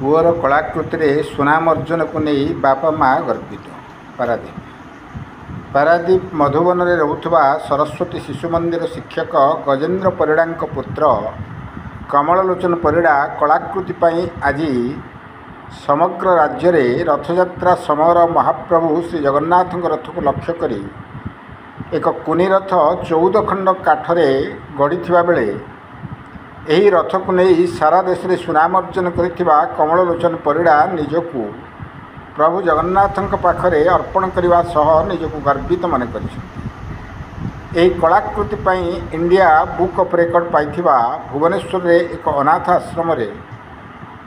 Poor कलाकृति सुनाम अर्जन को नहीं बापा माँ गर्वित। पारादीप पारादीप मधुबन में रोथुवा सरस्वती शिशु मंदिर शिक्षक गजेन्द्र परिड़ा पुत्र कमललोचन परिड़ा कलाकृति पाई आज समग्र राज्य में रथयात्रा समय महाप्रभु श्री जगन्नाथ रथ को लक्ष्य करी एक कुनी रथ 14 खंड काठरे गढ़ी बेले यही रथ को नहीं सारा देश में सुनाम अर्जन करिथिबा कमललोचन परिड़ा निजकू प्रभु जगन्नाथ पाखरे अर्पण करने सह निजकू गर्वित मन कर कलाकृति पाई इंडिया बुक ऑफ रेकर्ड पाइथिबा भुवनेश्वर में एक अनाथ आश्रम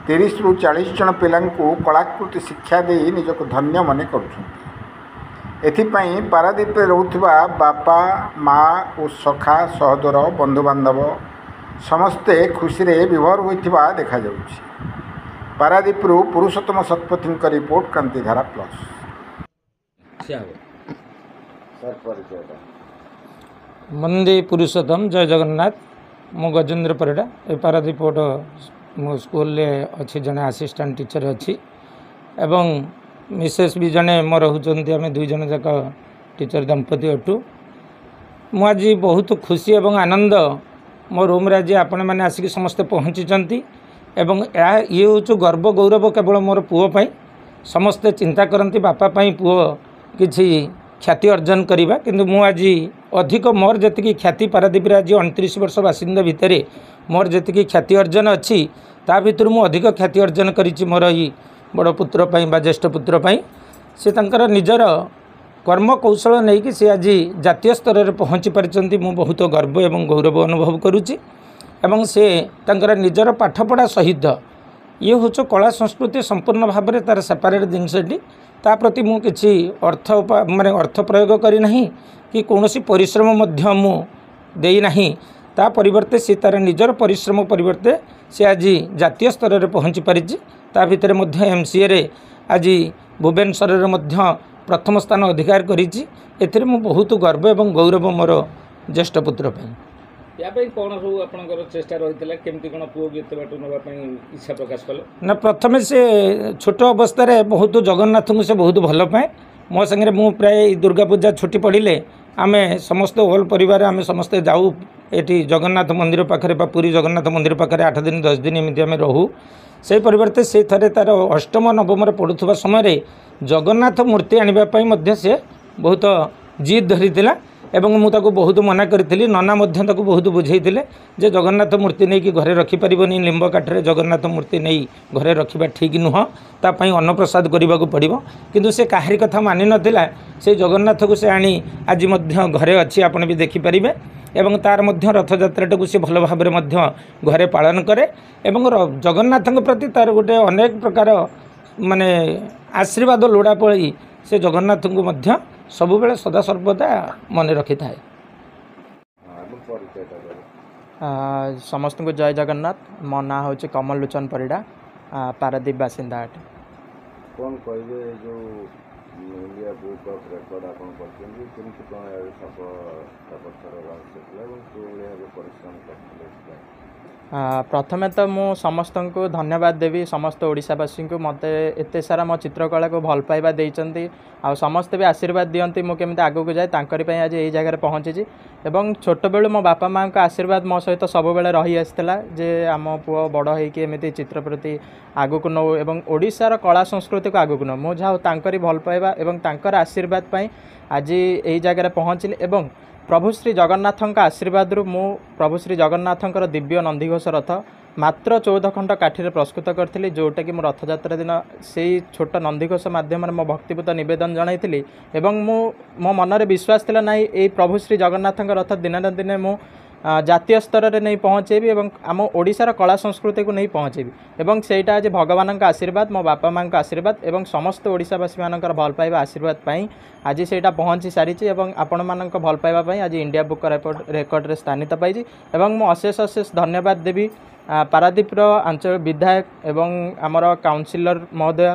30 ରୁ 40 जन पिलांकु कलाकृति शिक्षा दे निजकू धन्य मन करुछन्ति। पारादीप रोथुवा बापा माँ और सखा सहदर बंधुबांधव समस्ते खुशी रे विभोर होइथिबा देखा जाउछि। पारादीप पुरुषोत्तम शतपथी रिपोर्ट क्रांतिधारा प्लस। मंदी पुरुषोत्तम जय जगन्नाथ। मु गजेन्द्र परिड़ा ए पारादीप मो स्कूल अच्छी जड़े आसिस्टांट टीचर अच्छी एवं मिसेस भी जड़े मोर होती आम 2 जन जाक टीचर दंपति अटू। मुझे बहुत खुशी एवं आनंद मो रूम रे आज आपण मैंने आसिक समस्ते पहुँची एवं ये हूँ गर्व गौरव केवल मोर पुओ पाई। समस्ते चिंता करती बापा पाई पुओ किछि ख्याति अर्जन करवा किंतु मु आज अधिक मोर जी ख्याति पारादीप आज 29 वर्ष बासिंदा भितर मोर जी ख्याति अर्जन अच्छी ता भीतर मु अधिक ख्याति अर्जन करिछि मोर ई बड़ पुत्र पाई बा ज्येष्ठ पुत्र पाई। से तंकर निजर कर्म कौशल नहीं कि से आज जातीय स्तर में पहुँची पारिछन्ति। मु बहुत गर्व एवं गौरव अनुभव करुच्ची एवं से तंकर निजर पाठपढ़ा सहित ये हूँ कला संस्कृति संपूर्ण भाव में तार सेपरेट जिनसटी ता प्रति मु किछि अर्थ माने अर्थ प्रयोग करी नहीं कि कौनसी परिश्रम मध्य मु देई नहीं ता परिवर्ते से तार निजर परिश्रम परिवर्ते से आज जातीय स्तर में पहुँची पारिछि। ता भितर मध्य MCA रे आज भुवनेश्वर रे मध्य प्रथम स्थान अधिकार करिछि। एथिरे मु बहुत गर्व एवं गौरव मोर ज्येष्ठ पुत्र पाई। या भाई कौन सब आपनकर चेष्टा रहितला केमती कोन पुओ एते बाटू नबा पई इच्छा प्रकाश कले ना? प्रथमे से छोट अवस्था रे बहुत जगन्नाथ को से बहुत भल पाए। मो संगे मु प्राय दुर्गा पूजा छुट्टी पड़िले आमे समस्त होल परिवार आमे समस्ते जाऊ एटी जगन्नाथ मंदिर पाखरे बा पुरी जगन्नाथ मंदिर पाखरे 8 दिन 10 दिन एमती आमे रहू। से परिवर्ते से थरे तार अष्टम नवम रे पढ़ुथबा समय रे जगन्नाथ मूर्ति आनिबा पई मध्य से बहुत जिद धरितिला एवं मु ताको बहुत मना करी नना मध्य ताको बहुत बुझेइथिले जे जगन्नाथ मूर्ति नहीं कि घरे रखी परिबनी लिंब काठरे जगन्नाथ मूर्ति नहीं घरे रखिबा ठीक नुह ता पई अन्नप्रसाद करबा को पड़िबो किंतु से काहरी कथा मानि नथिला। से जगन्नाथ को से आनी आज मध्य घरे अच्छी आपण भी देखि परिबे एवं तार मध्य रथयात्रा को से भल भाव में मध्य घरे पालन करे एवं जगन्नाथ प्रति तार गोटे अनेक प्रकार माने आशीर्वाद लोड़ा पड़ी से जगन्नाथ को मध्य सबु बेले सदा सर्वदा मन रखी थाए। समस्त को जय जगन्नाथ। मो ना हूँ कमललोचन परिड़ा पारादीप बासिंदा अटे। कौन कहे जो इंडिया बुक ऑफ रेकॉर्ड आपन करछन केमति कोन सफलता परिश्रम करथिले? प्रथमे तो मु समस्त को धन्यवाद देवी समस्त ओडिशावासी को मते एते सारा मो चित्रकला को भल पाइबा देइचंती आ समस्त भी आशीर्वाद दियंती मु केमति आगो को जाए तांकरी पई आज एई जगह रे पहुंची एवं छोट बेलु मो बापा माँ का आशीर्वाद मो सहित सब बेले रही आसला जे आम पुओ बड़ होइकी एमिति चित्र प्रति आगो को नौ एवं ओडिशार कला संस्कृति को आगो को नौ मु जाओ तांकरी भल पाइबा एवं तांकर आशीर्वाद पई आज एई जगह रे पहुंचली एवं प्रभु श्री जगन्नाथ आशीर्वाद मु प्रभु श्री जगन्नाथ दिव्य नंदीघोष रथ मात्र 14 खंड काठी प्रस्तुत करी जोटा कि मो रथयात्रा दिन से छोट नंदीघोष मध्यम मो भक्तिपूत नवेदन जनाई एवं मो मन में विश्वास थिला ना ये प्रभु श्री जगन्नाथ रथ दिन ना दिन मु ଜାତୀୟ ସ୍ତରରେ ନେଇ ପହଞ୍ଚେଇବି ଏବଂ ଆମ ଓଡ଼ିଶାର କଳା ସଂସ୍କୃତିକୁ ନେଇ ପହଞ୍ଚେଇବି ଏବଂ ସେଇଟା ଆଜି ଭଗବାନଙ୍କ ଆଶୀର୍ବାଦ ମୋ ବାପା ମାଙ୍କ ଆଶୀର୍ବାଦ ଏବଂ ସମସ୍ତ ଓଡ଼ିଶାବାସୀମାନଙ୍କର ଭଲ ପାଇବା ଆଶୀର୍ବାଦ ପାଇଁ ଆଜି ସେଇଟା ପହଞ୍ଚି ସାରିଛି ଏବଂ ଆପଣମାନଙ୍କ ଭଲ ପାଇବା ପାଇଁ ଆଜି ଇଣ୍ଡିଆ ବୁକ୍ ରେକର୍ଡ଼ରେ ସ୍ଥାନିତ ପାଇଛି ଏବଂ ମୁଁ ଅଶେଷ ଅଶେଷ ଧନ୍ୟବାଦ ଦେବି ପାରାଦୀପର ଆଞ୍ଚଳିକ ବିଧାୟକ ଏବଂ ଆମର କାଉନସିଲର ମହୋଦୟ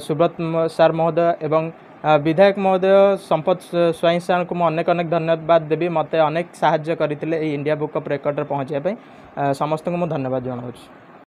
ସୁବ୍ରତ ସାର୍ ମହୋଦୟ ଏବଂ विधायक महोदय संपत स्वाई सार को अनेक अनेक धन्यवाद देवी मत अनेक साहाय्य करते इंडिया बुक ऑफ रेकॉर्ड पहुँचापी समस्त को धन्यवाद जनाऊँ।